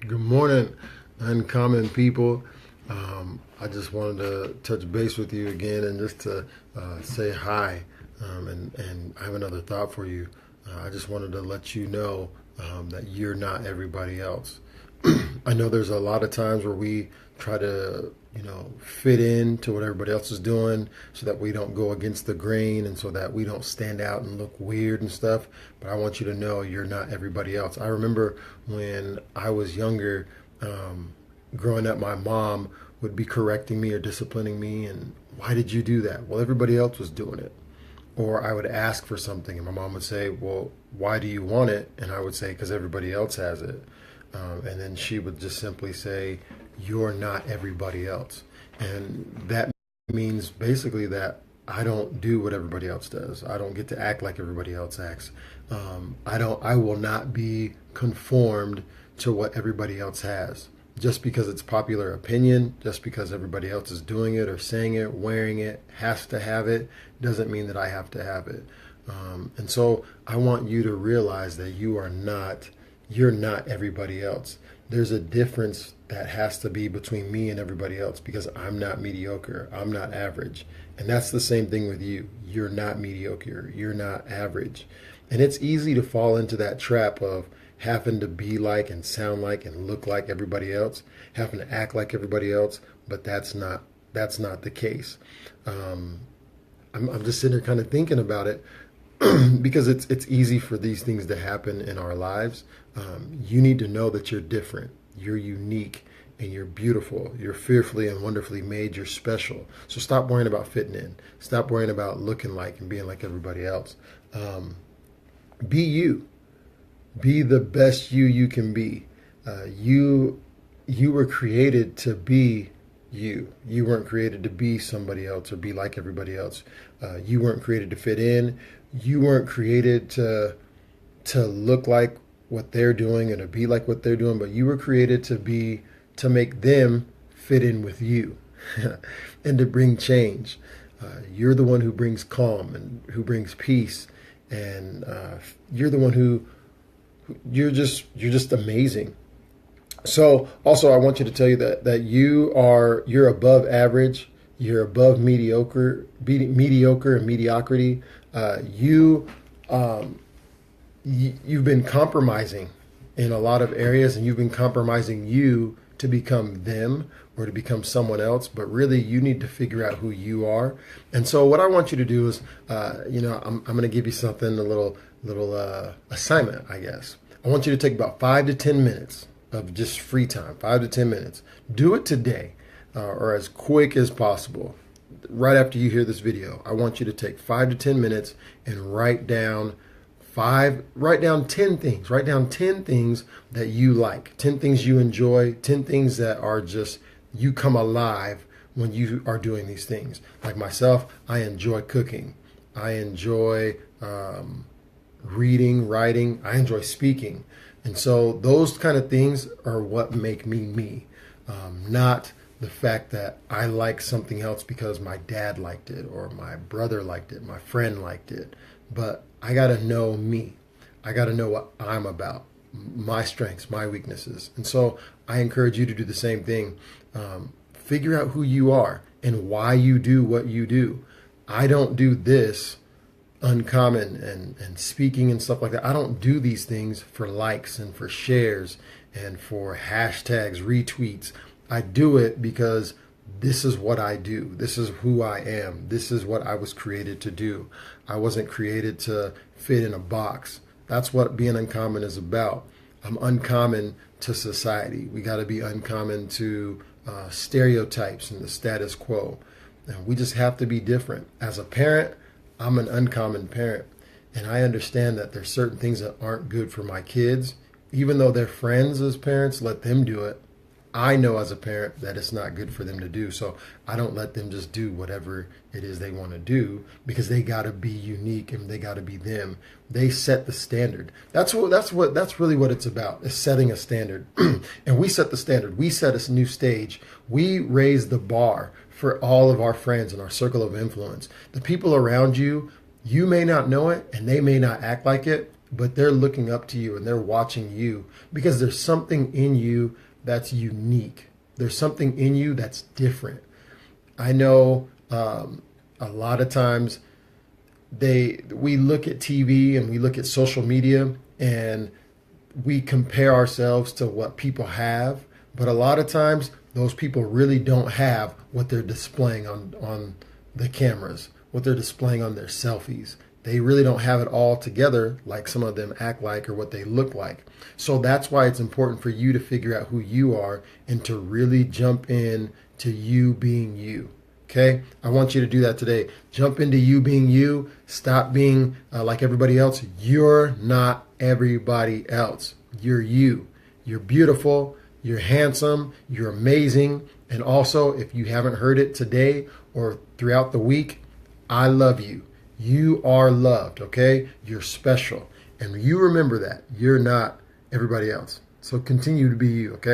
Good morning, uncommon people. I just wanted to touch base with you again and just to say hi. And I have another thought for you. I just wanted to let you know that you're not everybody else. I know there's a lot of times where we try to, fit in to what everybody else is doing so that we don't go against the grain and so that we don't stand out and look weird and stuff. But I want you to know you're not everybody else. I remember when I was younger, growing up, my mom would be correcting me or disciplining me. And why did you do that? Well, everybody else was doing it. Or I would ask for something and my mom would say, well, why do you want it? And I would say, because everybody else has it. And then she would just simply say, you're not everybody else. And that means basically that I don't do what everybody else does. I don't get to act like everybody else acts. I will not be conformed to what everybody else has. Just because it's popular opinion, just because everybody else is doing it or saying it, wearing it, has to have it, doesn't mean that I have to have it. And so I want you to realize that you're not everybody else. There's a difference that has to be between me and everybody else because I'm not mediocre. I'm not average. And that's the same thing with you. You're not mediocre. You're not average. And it's easy to fall into that trap of having to be like and sound like and look like everybody else, having to act like everybody else, but that's not the case. I'm just sitting there kind of thinking about it because it's easy for these things to happen in our lives. You need to know that you're different, you're unique, and you're beautiful. You're fearfully and wonderfully made. You're special. So stop worrying about fitting in. Stop worrying about looking like and being like everybody else. Be you. Be the best you can be. You were created to be you. You weren't created to be somebody else or be like everybody else. You weren't created to fit in. You weren't created to look like what they're doing and to be like what they're doing, but you were created to make them fit in with you and to bring change. You're the one who brings calm and who brings peace, and you're the one who you're just amazing. So also I want you to tell you that you're above average, you're above mediocre and mediocrity. You've been compromising in a lot of areas, and you've been compromising you to become them or to become someone else. But really, you need to figure out who you are. And so, what I want you to do is, I'm going to give you something, a little assignment, I guess. I want you to take about 5 to 10 minutes of just free time, 5 to 10 minutes. Do it today, or as quick as possible. Right after you hear this video, I want you to take 5 to 10 minutes and write down 10 things. Write down 10 things that you like, 10 things you enjoy, 10 things that are just, you come alive when you are doing these things. Like myself, I enjoy cooking. I enjoy reading, writing. I enjoy speaking. And so those kind of things are what make me me, not the fact that I like something else because my dad liked it or my brother liked it, my friend liked it. But I got to know me. I got to know what I'm about, my strengths, my weaknesses. And so I encourage you to do the same thing. Figure out who you are and why you do what you do. I don't do this uncommon and speaking and stuff like that. I don't do these things for likes and for shares and for hashtags, retweets. I do it because this is what I do. This is who I am. This is what I was created to do. I wasn't created to fit in a box. That's what being uncommon is about. I'm uncommon to society. We got to be uncommon to stereotypes and the status quo. And we just have to be different. As a parent, I'm an uncommon parent. And I understand that there's certain things that aren't good for my kids. Even though their friends as parents let them do it, I know as a parent that it's not good for them to do. So I don't let them just do whatever it is they want to do because they got to be unique and they got to be them. They set the standard. That's really what it's about, is setting a standard. And we set the standard. We set a new stage. We raise the bar for all of our friends in our circle of influence. The people around you, you may not know it and they may not act like it, but they're looking up to you and they're watching you because there's something in you that's unique. There's something in you that's different. I know a lot of times we look at TV and we look at social media and we compare ourselves to what people have, but a lot of times those people really don't have what they're displaying on the cameras, what they're displaying on their selfies. They really don't have it all together like some of them act like or what they look like. So that's why it's important for you to figure out who you are and to really jump in to you being you. Okay, I want you to do that today. Jump into you being you. Stop being like everybody else. You're not everybody else. You're you. You're beautiful. You're handsome. You're amazing. And also, if you haven't heard it today or throughout the week, I love you. You are loved, okay? You're special. And you remember that. You're not everybody else. So continue to be you, okay?